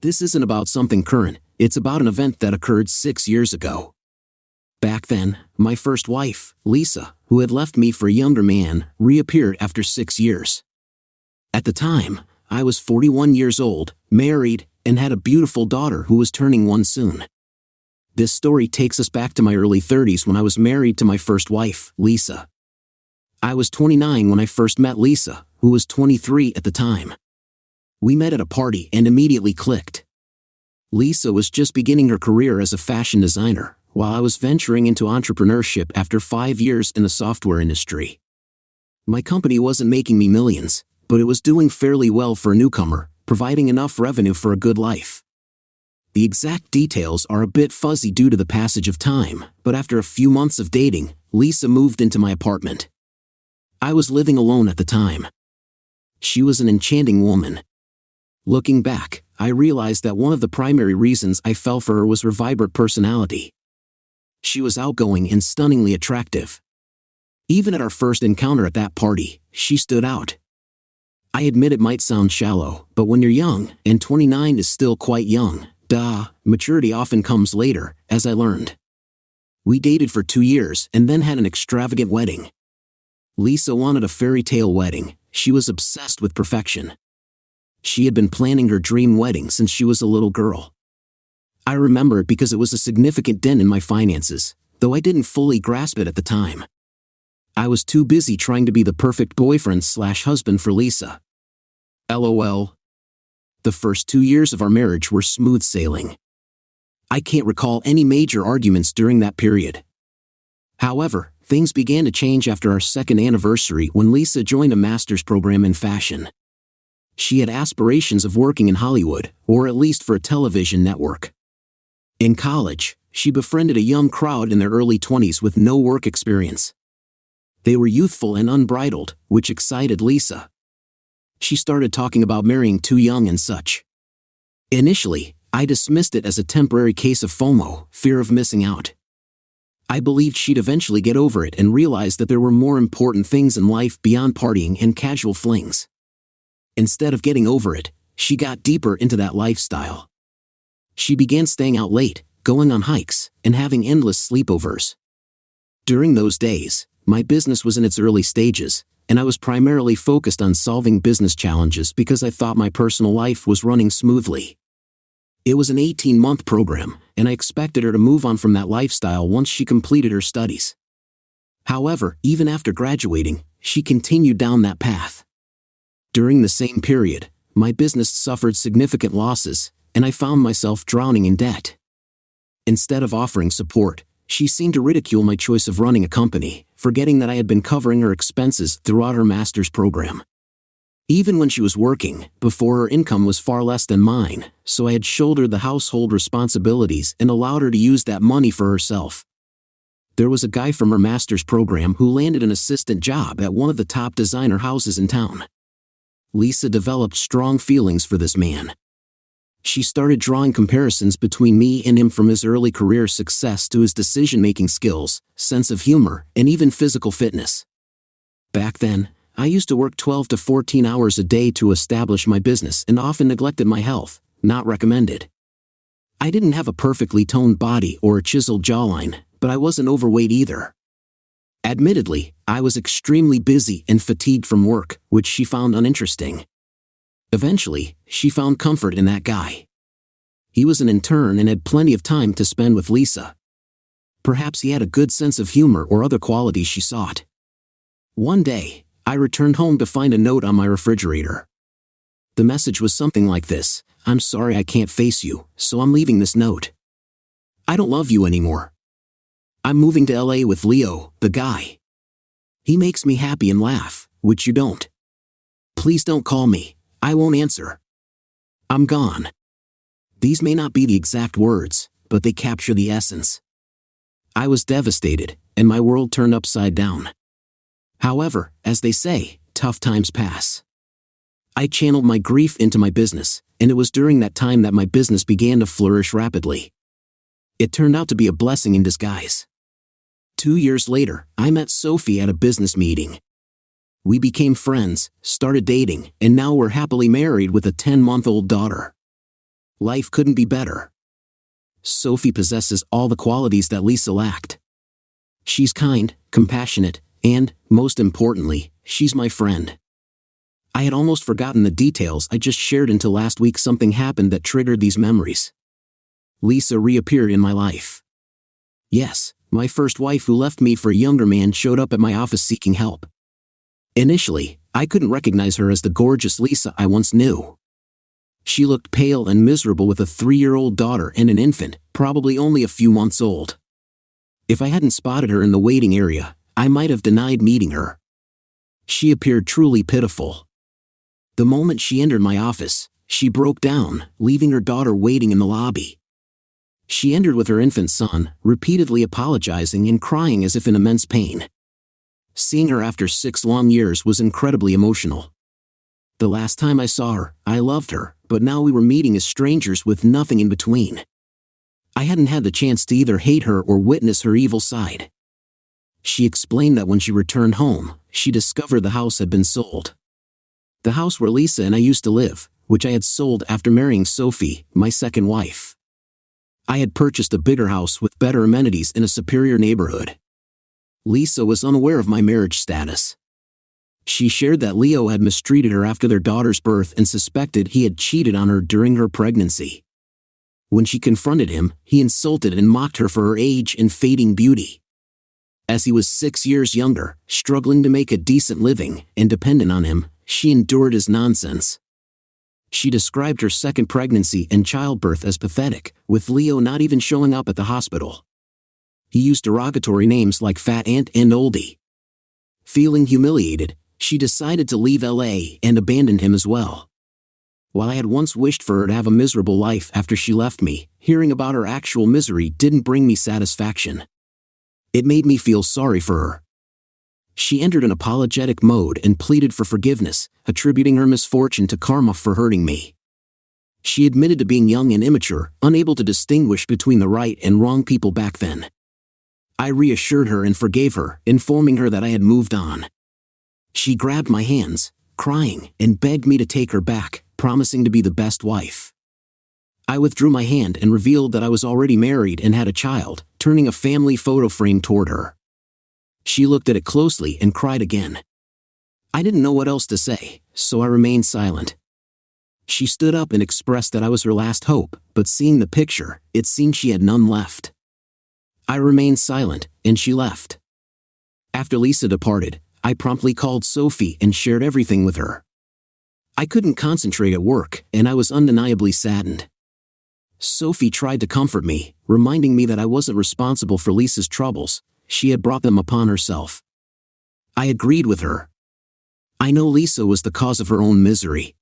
This isn't about something current, it's about an event that occurred 6 years ago. Back then, my first wife, Lisa, who had left me for a younger man, reappeared after 6 years. At the time, I was 41 years old, married, and had a beautiful daughter who was turning 1 soon. This story takes us back to my early 30s when I was married to my first wife, Lisa. I was 29 when I first met Lisa, who was 23 at the time. We met at a party and immediately clicked. Lisa was just beginning her career as a fashion designer, while I was venturing into entrepreneurship after 5 years in the software industry. My company wasn't making me millions, but it was doing fairly well for a newcomer, providing enough revenue for a good life. The exact details are a bit fuzzy due to the passage of time, but after a few months of dating, Lisa moved into my apartment. I was living alone at the time. She was an enchanting woman. Looking back, I realized that one of the primary reasons I fell for her was her vibrant personality. She was outgoing and stunningly attractive. Even at our first encounter at that party, she stood out. I admit it might sound shallow, but when you're young, and 29 is still quite young, maturity often comes later, as I learned. We dated for 2 years and then had an extravagant wedding. Lisa wanted a fairy tale wedding. She was obsessed with perfection. She had been planning her dream wedding since she was a little girl. I remember it because it was a significant dent in my finances, though I didn't fully grasp it at the time. I was too busy trying to be the perfect boyfriend/husband for Lisa. LOL. The first 2 years of our marriage were smooth sailing. I can't recall any major arguments during that period. However, things began to change after our second anniversary when Lisa joined a master's program in fashion. She had aspirations of working in Hollywood, or at least for a television network. In college, she befriended a young crowd in their early 20s with no work experience. They were youthful and unbridled, which excited Lisa. She started talking about marrying too young and such. Initially, I dismissed it as a temporary case of FOMO, fear of missing out. I believed she'd eventually get over it and realize that there were more important things in life beyond partying and casual flings. Instead of getting over it, she got deeper into that lifestyle. She began staying out late, going on hikes, and having endless sleepovers. During those days, my business was in its early stages, and I was primarily focused on solving business challenges because I thought my personal life was running smoothly. It was an 18-month program, and I expected her to move on from that lifestyle once she completed her studies. However, even after graduating, she continued down that path. During the same period, my business suffered significant losses, and I found myself drowning in debt. Instead of offering support, she seemed to ridicule my choice of running a company, forgetting that I had been covering her expenses throughout her master's program. Even when she was working, before her income was far less than mine, so I had shouldered the household responsibilities and allowed her to use that money for herself. There was a guy from her master's program who landed an assistant job at one of the top designer houses in town. Lisa developed strong feelings for this man. She started drawing comparisons between me and him, from his early career success to his decision-making skills, sense of humor, and even physical fitness. Back then, I used to work 12 to 14 hours a day to establish my business and often neglected my health, not recommended. I didn't have a perfectly toned body or a chiseled jawline, but I wasn't overweight either. Admittedly, I was extremely busy and fatigued from work, which she found uninteresting. Eventually, she found comfort in that guy. He was an intern and had plenty of time to spend with Lisa. Perhaps he had a good sense of humor or other qualities she sought. One day, I returned home to find a note on my refrigerator. The message was something like this: "I'm sorry I can't face you, so I'm leaving this note. I don't love you anymore. I'm moving to LA with Leo, the guy. He makes me happy and laugh, which you don't. Please don't call me. I won't answer. I'm gone." These may not be the exact words, but they capture the essence. I was devastated, and my world turned upside down. However, as they say, tough times pass. I channeled my grief into my business, and it was during that time that my business began to flourish rapidly. It turned out to be a blessing in disguise. 2 years later, I met Sophie at a business meeting. We became friends, started dating, and now we're happily married with a 10-month-old daughter. Life couldn't be better. Sophie possesses all the qualities that Lisa lacked. She's kind, compassionate, and, most importantly, she's my friend. I had almost forgotten the details I just shared until last week something happened that triggered these memories. Lisa reappeared in my life. Yes, my first wife who left me for a younger man showed up at my office seeking help. Initially, I couldn't recognize her as the gorgeous Lisa I once knew. She looked pale and miserable with a 3-year-old daughter and an infant, probably only a few months old. If I hadn't spotted her in the waiting area, I might have denied meeting her. She appeared truly pitiful. The moment she entered my office, she broke down, leaving her daughter waiting in the lobby. She entered with her infant son, repeatedly apologizing and crying as if in immense pain. Seeing her after 6 long years was incredibly emotional. The last time I saw her, I loved her, but now we were meeting as strangers with nothing in between. I hadn't had the chance to either hate her or witness her evil side. She explained that when she returned home, she discovered the house had been sold. The house where Lisa and I used to live, which I had sold after marrying Sophie, my second wife. I had purchased a bigger house with better amenities in a superior neighborhood. Lisa was unaware of my marriage status. She shared that Leo had mistreated her after their daughter's birth and suspected he had cheated on her during her pregnancy. When she confronted him, he insulted and mocked her for her age and fading beauty. As he was 6 years younger, struggling to make a decent living, and dependent on him, she endured his nonsense. She described her second pregnancy and childbirth as pathetic, with Leo not even showing up at the hospital. He used derogatory names like fat aunt and oldie. Feeling humiliated, she decided to leave LA and abandoned him as well. While I had once wished for her to have a miserable life after she left me, hearing about her actual misery didn't bring me satisfaction. It made me feel sorry for her. She entered an apologetic mode and pleaded for forgiveness, attributing her misfortune to karma for hurting me. She admitted to being young and immature, unable to distinguish between the right and wrong people back then. I reassured her and forgave her, informing her that I had moved on. She grabbed my hands, crying, and begged me to take her back, promising to be the best wife. I withdrew my hand and revealed that I was already married and had a child, turning a family photo frame toward her. She looked at it closely and cried again. I didn't know what else to say, so I remained silent. She stood up and expressed that I was her last hope, but seeing the picture, it seemed she had none left. I remained silent, and she left. After Lisa departed, I promptly called Sophie and shared everything with her. I couldn't concentrate at work, and I was undeniably saddened. Sophie tried to comfort me, reminding me that I wasn't responsible for Lisa's troubles. She had brought them upon herself. I agreed with her. I know Lisa was the cause of her own misery.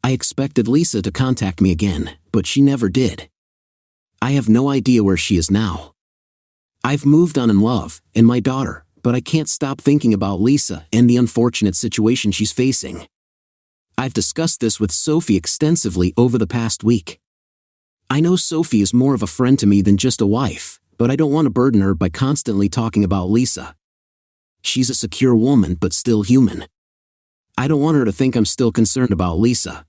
I expected Lisa to contact me again, but she never did. I have no idea where she is now. I've moved on in love, and my daughter, but I can't stop thinking about Lisa and the unfortunate situation she's facing. I've discussed this with Sophie extensively over the past week. I know Sophie is more of a friend to me than just a wife, but I don't want to burden her by constantly talking about Lisa. She's a secure woman but still human. I don't want her to think I'm still concerned about Lisa.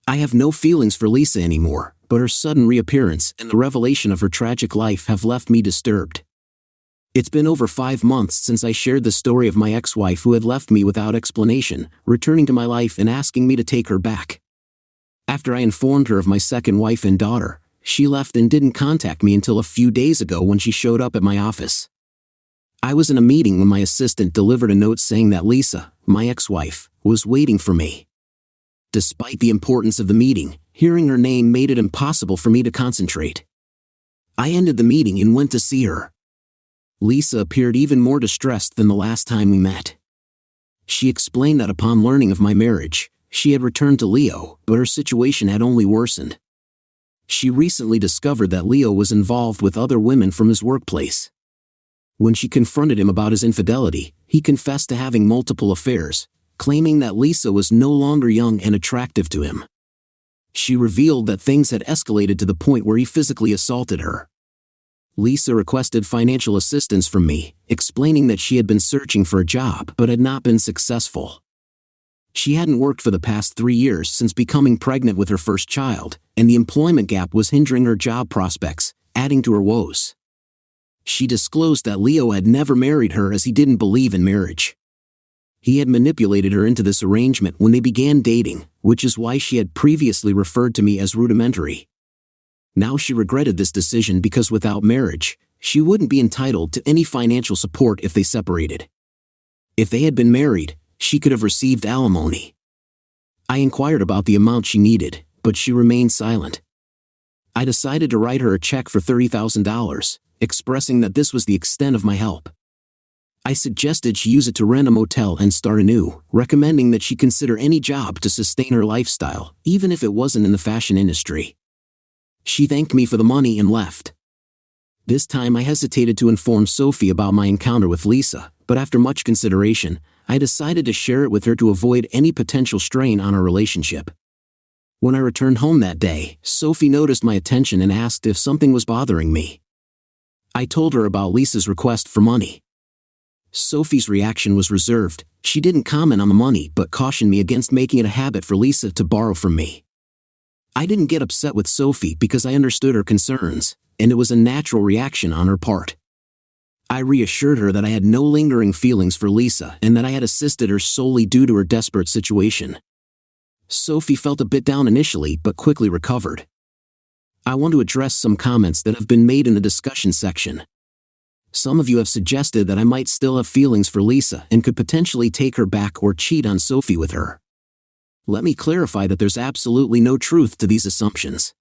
I have no feelings for Lisa anymore, but her sudden reappearance and the revelation of her tragic life have left me disturbed. It's been over 5 months since I shared the story of my ex-wife who had left me without explanation, returning to my life and asking me to take her back. After I informed her of my second wife and daughter, she left and didn't contact me until a few days ago when she showed up at my office. I was in a meeting when my assistant delivered a note saying that Lisa, my ex-wife, was waiting for me. Despite the importance of the meeting, hearing her name made it impossible for me to concentrate. I ended the meeting and went to see her. Lisa appeared even more distressed than the last time we met. She explained that upon learning of my marriage, she had returned to Leo, but her situation had only worsened. She recently discovered that Leo was involved with other women from his workplace. When she confronted him about his infidelity, he confessed to having multiple affairs, claiming that Lisa was no longer young and attractive to him. She revealed that things had escalated to the point where he physically assaulted her. Lisa requested financial assistance from me, explaining that she had been searching for a job but had not been successful. She hadn't worked for the past 3 years since becoming pregnant with her first child, and the employment gap was hindering her job prospects, adding to her woes. She disclosed that Leo had never married her as he didn't believe in marriage. He had manipulated her into this arrangement when they began dating, which is why she had previously referred to me as rudimentary. Now she regretted this decision because without marriage, she wouldn't be entitled to any financial support if they separated. If they had been married, she could have received alimony. I inquired about the amount she needed, but she remained silent. I decided to write her a check for $30,000, expressing that this was the extent of my help. I suggested she use it to rent a motel and start anew, recommending that she consider any job to sustain her lifestyle, even if it wasn't in the fashion industry. She thanked me for the money and left. This time I hesitated to inform Sophie about my encounter with Lisa, but after much consideration, I decided to share it with her to avoid any potential strain on our relationship. When I returned home that day, Sophie noticed my attention and asked if something was bothering me. I told her about Lisa's request for money. Sophie's reaction was reserved. She didn't comment on the money but cautioned me against making it a habit for Lisa to borrow from me. I didn't get upset with Sophie because I understood her concerns, and it was a natural reaction on her part. I reassured her that I had no lingering feelings for Lisa and that I had assisted her solely due to her desperate situation. Sophie felt a bit down initially but quickly recovered. I want to address some comments that have been made in the discussion section. Some of you have suggested that I might still have feelings for Lisa and could potentially take her back or cheat on Sophie with her. Let me clarify that there's absolutely no truth to these assumptions.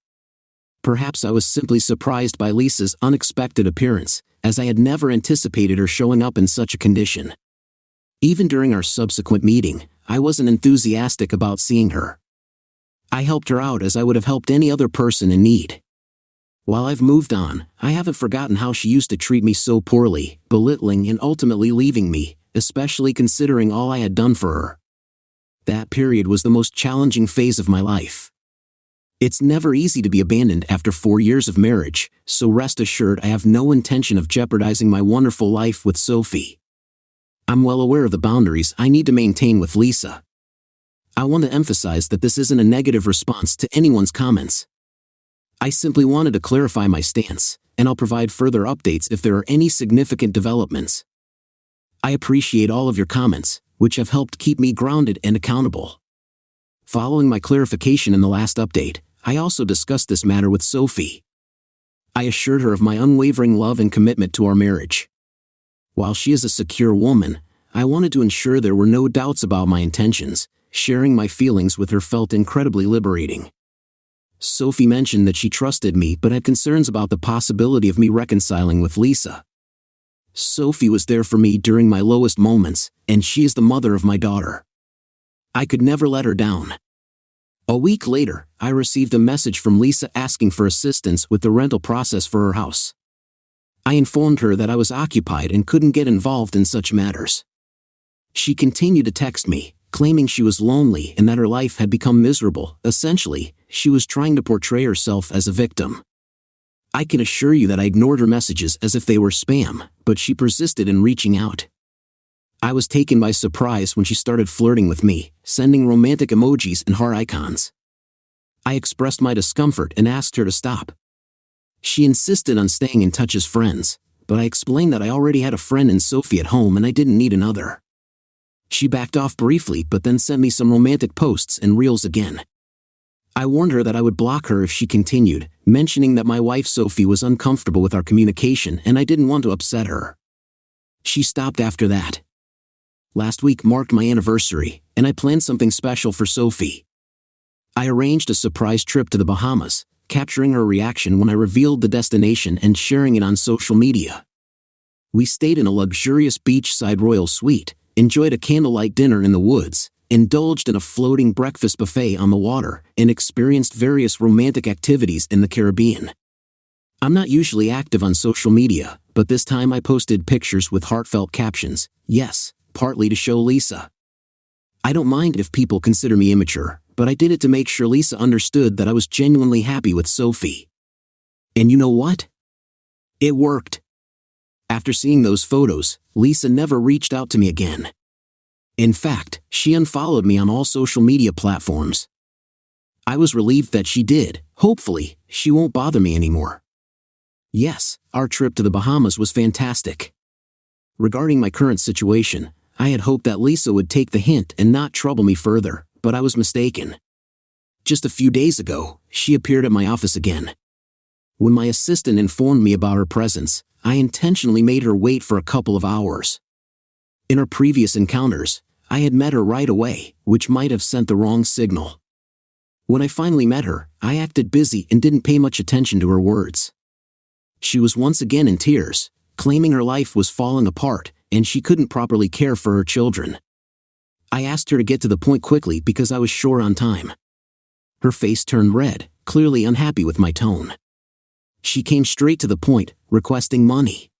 Perhaps I was simply surprised by Lisa's unexpected appearance, as I had never anticipated her showing up in such a condition. Even during our subsequent meeting, I wasn't enthusiastic about seeing her. I helped her out as I would have helped any other person in need. While I've moved on, I haven't forgotten how she used to treat me so poorly, belittling and ultimately leaving me, especially considering all I had done for her. That period was the most challenging phase of my life. It's never easy to be abandoned after 4 years of marriage, so rest assured I have no intention of jeopardizing my wonderful life with Sophie. I'm well aware of the boundaries I need to maintain with Lisa. I want to emphasize that this isn't a negative response to anyone's comments. I simply wanted to clarify my stance, and I'll provide further updates if there are any significant developments. I appreciate all of your comments, which have helped keep me grounded and accountable. Following my clarification in the last update, I also discussed this matter with Sophie. I assured her of my unwavering love and commitment to our marriage. While she is a secure woman, I wanted to ensure there were no doubts about my intentions. Sharing my feelings with her felt incredibly liberating. Sophie mentioned that she trusted me but had concerns about the possibility of me reconciling with Lisa. Sophie was there for me during my lowest moments, and she is the mother of my daughter. I could never let her down. A week later, I received a message from Lisa asking for assistance with the rental process for her house. I informed her that I was occupied and couldn't get involved in such matters. She continued to text me, claiming she was lonely and that her life had become miserable. Essentially, she was trying to portray herself as a victim. I can assure you that I ignored her messages as if they were spam, but she persisted in reaching out. I was taken by surprise when she started flirting with me, sending romantic emojis and heart icons. I expressed my discomfort and asked her to stop. She insisted on staying in touch as friends, but I explained that I already had a friend in Sophie at home and I didn't need another. She backed off briefly but then sent me some romantic posts and reels again. I warned her that I would block her if she continued, mentioning that my wife Sophie was uncomfortable with our communication and I didn't want to upset her. She stopped after that. Last week marked my anniversary, and I planned something special for Sophie. I arranged a surprise trip to the Bahamas, capturing her reaction when I revealed the destination and sharing it on social media. We stayed in a luxurious beachside royal suite, enjoyed a candlelight dinner in the woods, indulged in a floating breakfast buffet on the water, and experienced various romantic activities in the Caribbean. I'm not usually active on social media, but this time I posted pictures with heartfelt captions, yes, partly to show Lisa. I don't mind if people consider me immature, but I did it to make sure Lisa understood that I was genuinely happy with Sophie. And you know what? It worked. After seeing those photos, Lisa never reached out to me again. In fact, she unfollowed me on all social media platforms. I was relieved that she did. Hopefully, she won't bother me anymore. Yes, our trip to the Bahamas was fantastic. Regarding my current situation, I had hoped that Lisa would take the hint and not trouble me further, but I was mistaken. Just a few days ago, she appeared at my office again. When my assistant informed me about her presence, I intentionally made her wait for a couple of hours. In our previous encounters, I had met her right away, which might have sent the wrong signal. When I finally met her, I acted busy and didn't pay much attention to her words. She was once again in tears, claiming her life was falling apart and she couldn't properly care for her children. I asked her to get to the point quickly because I was short on time. Her face turned red, clearly unhappy with my tone. She came straight to the point, requesting money.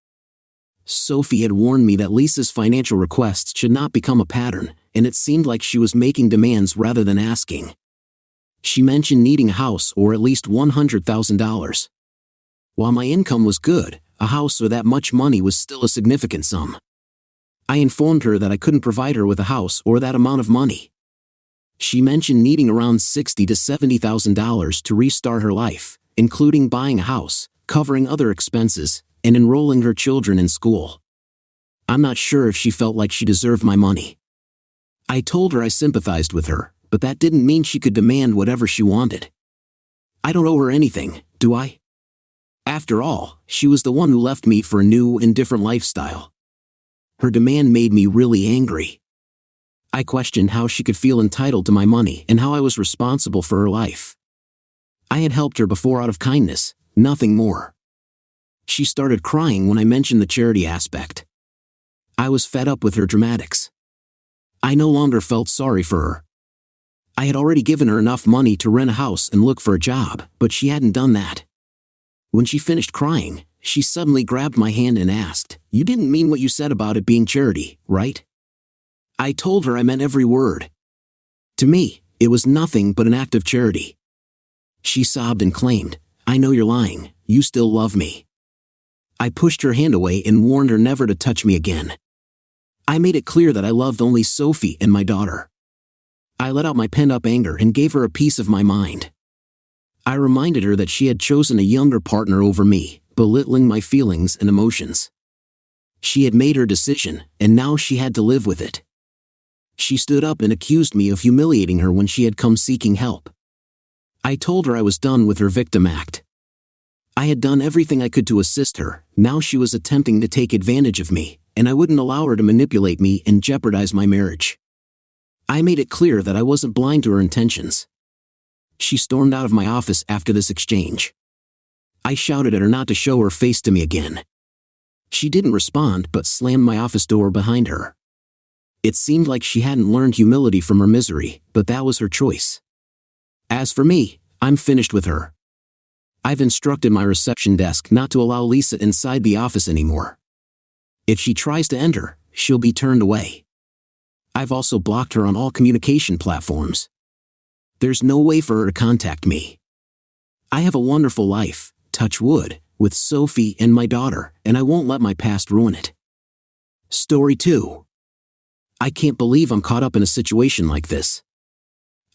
Sophie had warned me that Lisa's financial requests should not become a pattern, and it seemed like she was making demands rather than asking. She mentioned needing a house or at least $100,000. While my income was good, a house or that much money was still a significant sum. I informed her that I couldn't provide her with a house or that amount of money. She mentioned needing around $60,000 to $70,000 to restart her life, including buying a house, covering other expenses, and enrolling her children in school. I'm not sure if she felt like she deserved my money. I told her I sympathized with her, but that didn't mean she could demand whatever she wanted. I don't owe her anything, do I? After all, she was the one who left me for a new and different lifestyle. Her demand made me really angry. I questioned how she could feel entitled to my money and how I was responsible for her life. I had helped her before out of kindness, nothing more. She started crying when I mentioned the charity aspect. I was fed up with her dramatics. I no longer felt sorry for her. I had already given her enough money to rent a house and look for a job, but she hadn't done that. When she finished crying, she suddenly grabbed my hand and asked, "You didn't mean what you said about it being charity, right?" I told her I meant every word. To me, it was nothing but an act of charity. She sobbed and claimed, "I know you're lying, you still love me." I pushed her hand away and warned her never to touch me again. I made it clear that I loved only Sophie and my daughter. I let out my pent-up anger and gave her a piece of my mind. I reminded her that she had chosen a younger partner over me, belittling my feelings and emotions. She had made her decision, and now she had to live with it. She stood up and accused me of humiliating her when she had come seeking help. I told her I was done with her victim act. I had done everything I could to assist her, now she was attempting to take advantage of me, and I wouldn't allow her to manipulate me and jeopardize my marriage. I made it clear that I wasn't blind to her intentions. She stormed out of my office after this exchange. I shouted at her not to show her face to me again. She didn't respond but slammed my office door behind her. It seemed like she hadn't learned humility from her misery, but that was her choice. As for me, I'm finished with her. I've instructed my reception desk not to allow Lisa inside the office anymore. If she tries to enter, she'll be turned away. I've also blocked her on all communication platforms. There's no way for her to contact me. I have a wonderful life, touch wood, with Sophie and my daughter, and I won't let my past ruin it. Story 2. I can't believe I'm caught up in a situation like this.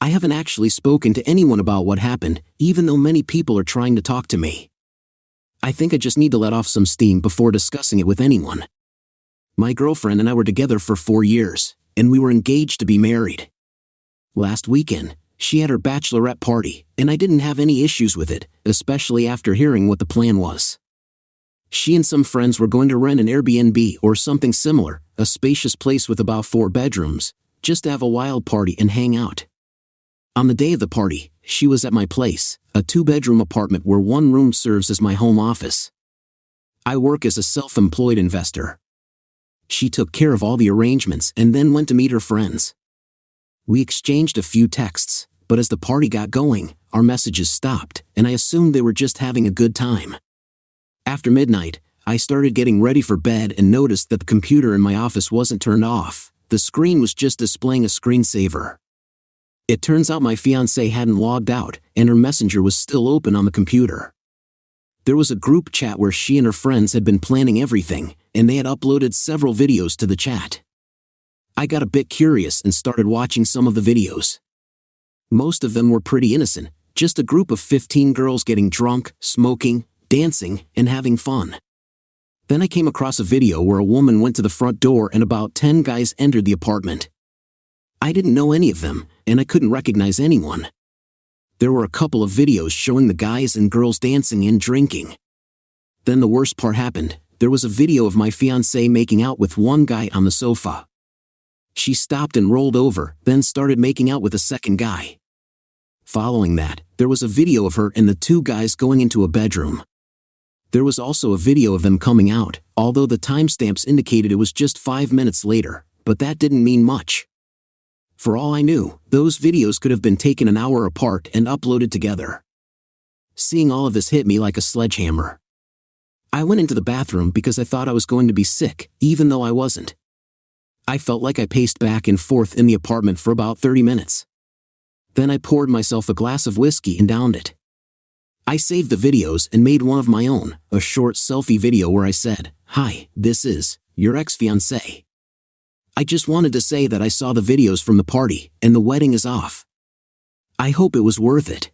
I haven't actually spoken to anyone about what happened, even though many people are trying to talk to me. I think I just need to let off some steam before discussing it with anyone. My girlfriend and I were together for 4 years, and we were engaged to be married. Last weekend, she had her bachelorette party, and I didn't have any issues with it, especially after hearing what the plan was. She and some friends were going to rent an Airbnb or something similar, a spacious place with about 4 bedrooms, just to have a wild party and hang out. On the day of the party, she was at my place, a 2-bedroom apartment where one room serves as my home office. I work as a self-employed investor. She took care of all the arrangements and then went to meet her friends. We exchanged a few texts, but as the party got going, our messages stopped, and I assumed they were just having a good time. After midnight, I started getting ready for bed and noticed that the computer in my office wasn't turned off. The screen was just displaying a screensaver. It turns out my fiancée hadn't logged out, and her messenger was still open on the computer. There was a group chat where she and her friends had been planning everything, and they had uploaded several videos to the chat. I got a bit curious and started watching some of the videos. Most of them were pretty innocent, just a group of 15 girls getting drunk, smoking, dancing, and having fun. Then I came across a video where a woman went to the front door and about 10 guys entered the apartment. I didn't know any of them, and I couldn't recognize anyone. There were a couple of videos showing the guys and girls dancing and drinking. Then the worst part happened. There was a video of my fiancée making out with one guy on the sofa. She stopped and rolled over, then started making out with a second guy. Following that, there was a video of her and the two guys going into a bedroom. There was also a video of them coming out, although the timestamps indicated it was just 5 minutes later, but that didn't mean much. For all I knew, those videos could have been taken an hour apart and uploaded together. Seeing all of this hit me like a sledgehammer. I went into the bathroom because I thought I was going to be sick, even though I wasn't. I felt like I paced back and forth in the apartment for about 30 minutes. Then I poured myself a glass of whiskey and downed it. I saved the videos and made one of my own, a short selfie video where I said, "Hi, this is your ex-fiancé. I just wanted to say that I saw the videos from the party, and the wedding is off. I hope it was worth it."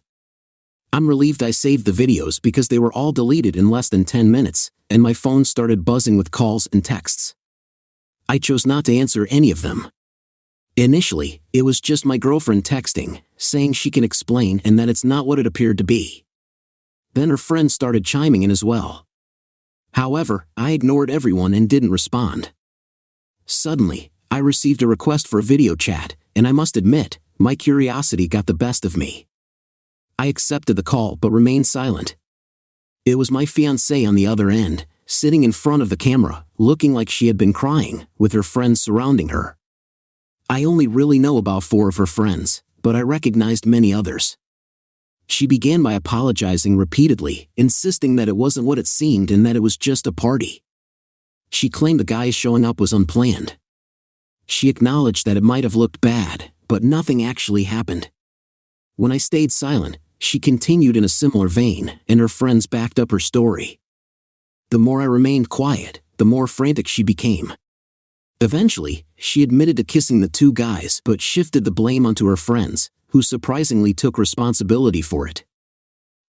I'm relieved I saved the videos because they were all deleted in less than 10 minutes, and my phone started buzzing with calls and texts. I chose not to answer any of them. Initially, it was just my girlfriend texting, saying she can explain and that it's not what it appeared to be. Then her friends started chiming in as well. However, I ignored everyone and didn't respond. Suddenly, I received a request for a video chat, and I must admit, my curiosity got the best of me. I accepted the call but remained silent. It was my fiancée on the other end, sitting in front of the camera, looking like she had been crying, with her friends surrounding her. I only really know about 4 of her friends, but I recognized many others. She began by apologizing repeatedly, insisting that it wasn't what it seemed and that it was just a party. She claimed the guys showing up was unplanned. She acknowledged that it might have looked bad, but nothing actually happened. When I stayed silent, she continued in a similar vein, and her friends backed up her story. The more I remained quiet, the more frantic she became. Eventually, she admitted to kissing the 2 guys but shifted the blame onto her friends, who surprisingly took responsibility for it.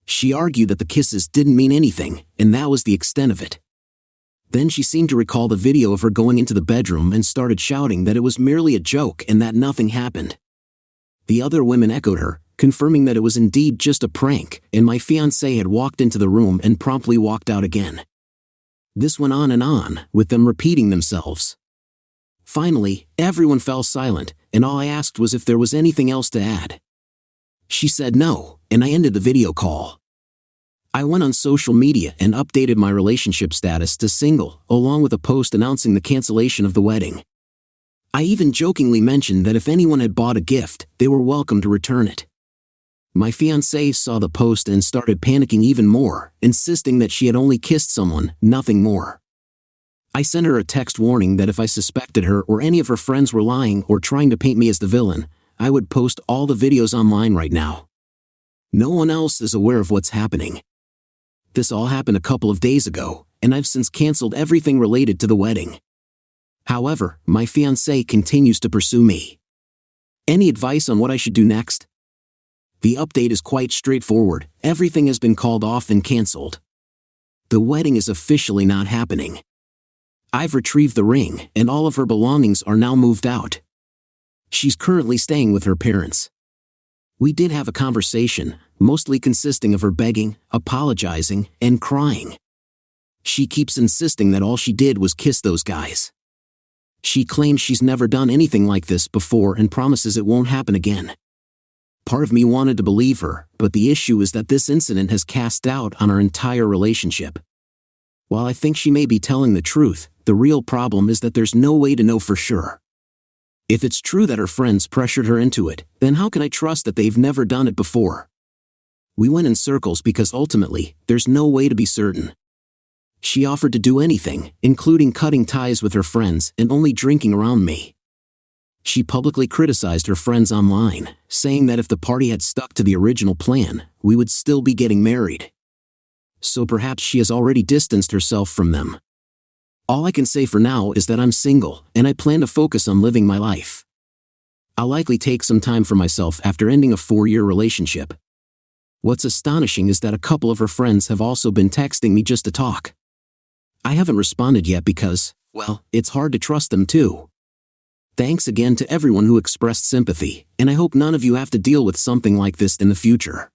She argued that the kisses didn't mean anything, and that was the extent of it. Then she seemed to recall the video of her going into the bedroom and started shouting that it was merely a joke and that nothing happened. The other women echoed her, confirming that it was indeed just a prank, and my fiancé had walked into the room and promptly walked out again. This went on, with them repeating themselves. Finally, everyone fell silent, and all I asked was if there was anything else to add. She said no, and I ended the video call. I went on social media and updated my relationship status to single, along with a post announcing the cancellation of the wedding. I even jokingly mentioned that if anyone had bought a gift, they were welcome to return it. My fiancée saw the post and started panicking even more, insisting that she had only kissed someone, nothing more. I sent her a text warning that if I suspected her or any of her friends were lying or trying to paint me as the villain, I would post all the videos online right now. No one else is aware of what's happening. This all happened a couple of days ago, and I've since canceled everything related to the wedding. However, my fiancé continues to pursue me. Any advice on what I should do next? The update is quite straightforward. Everything has been called off and canceled. The wedding is officially not happening. I've retrieved the ring, and all of her belongings are now moved out. She's currently staying with her parents. We did have a conversation, mostly consisting of her begging, apologizing, and crying. She keeps insisting that all she did was kiss those guys. She claims she's never done anything like this before and promises it won't happen again. Part of me wanted to believe her, but the issue is that this incident has cast doubt on our entire relationship. While I think she may be telling the truth, the real problem is that there's no way to know for sure. If it's true that her friends pressured her into it, then how can I trust that they've never done it before? We went in circles because ultimately, there's no way to be certain. She offered to do anything, including cutting ties with her friends and only drinking around me. She publicly criticized her friends online, saying that if the party had stuck to the original plan, we would still be getting married. So perhaps she has already distanced herself from them. All I can say for now is that I'm single, and I plan to focus on living my life. I'll likely take some time for myself after ending a 4-year relationship. What's astonishing is that a couple of her friends have also been texting me just to talk. I haven't responded yet because, well, it's hard to trust them too. Thanks again to everyone who expressed sympathy, and I hope none of you have to deal with something like this in the future.